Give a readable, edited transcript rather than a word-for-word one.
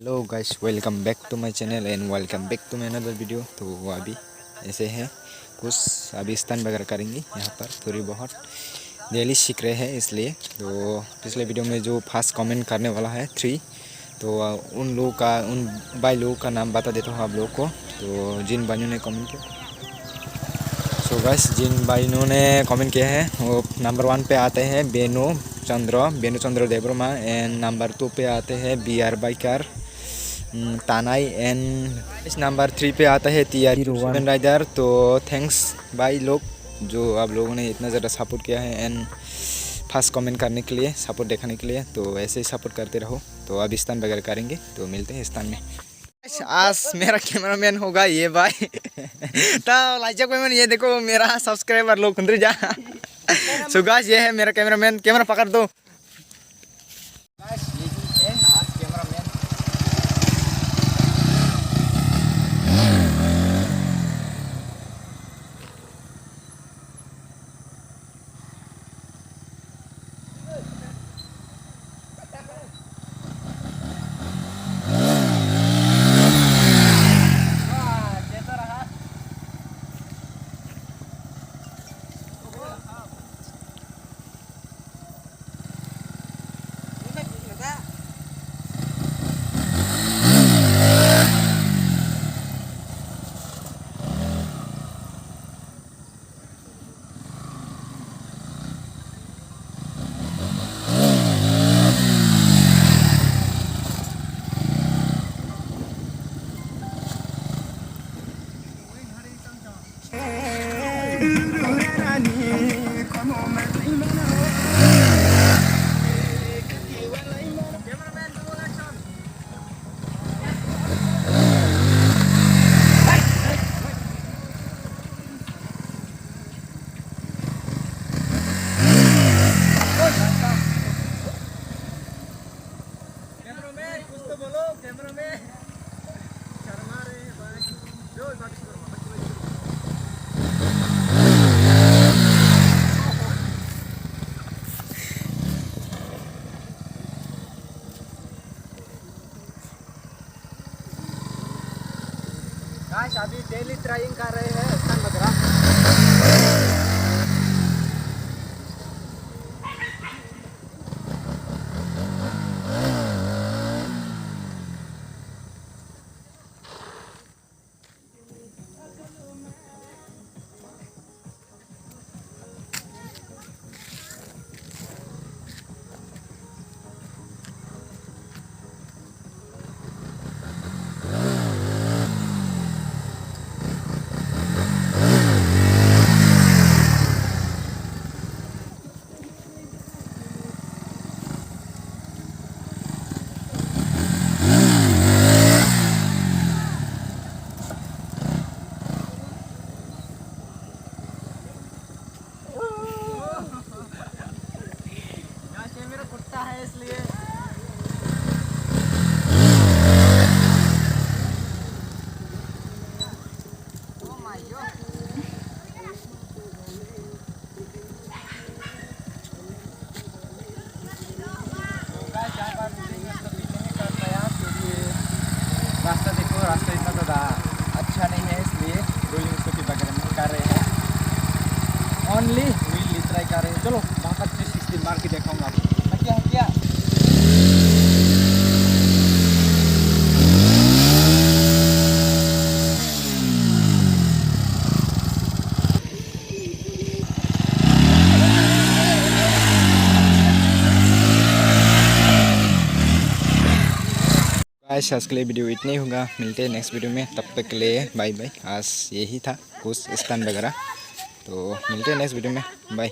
Hello guys, welcome back to my channel and welcome back to my another video. तो अभी ऐसे हैं कुछ अभी स्तन वगैरह करेंगे यहाँ पर थोड़ी बहुत डेली सीख रहे हैं इसलिए। तो पिछले वीडियो में जो फर्स्ट कमेंट करने वाला है 3, तो उन लोगों का उन भाई लोगों का नाम बता देता हूँ आप लोगों को। तो जिन भाइयों ने कमेंट किया, सो गाइस जिन भाइयों ने कमेंट किया है वो नंबर 1 पे आते हैं बेनू चंद्र देवरमा, एंड नंबर 2 पे आते हैं BR बाइकर तानाई, एंड इस नंबर 3 पे आता है TR रोवन राइडर। तो थैंक्स भाई लोग जो आप लोगों ने इतना ज़्यादा सपोर्ट किया है एंड फर्स्ट कमेंट करने के लिए, सपोर्ट दिखाने के लिए। तो ऐसे ही सपोर्ट करते रहो। तो अब स्थान वगैरह करेंगे, तो मिलते हैं स्थान में। आज मेरा कैमरामैन होगा ये भाई तो लाइक में ये देखो मेरा सब्सक्राइबर लोग कुंदरी जा सुगास, ये है मेरा कैमरामैन। कैमरा पकड़ दो। गाइस अभी डेली ट्राइंग कर रहे हैं स्तन वगैरह। मेरा कुत्ता है इसलिए रास्ता देखो, रास्ता इतना ज़्यादा अच्छा नहीं है इसलिए रोलिंग स्कूटी वगैरह नहीं कर रहे हैं, ओनली व्हील ट्राई कर रहे हैं। चलो वहाँ पर 360 मार के दिखाऊंगा। क्या आज के लिए वीडियो इतना ही होगा। मिलते हैं नेक्स्ट वीडियो में, तब तक के लिए बाय बाय। आज यही था कुछ स्थान वगैरह, तो मिलते हैं नेक्स्ट वीडियो में। बाय।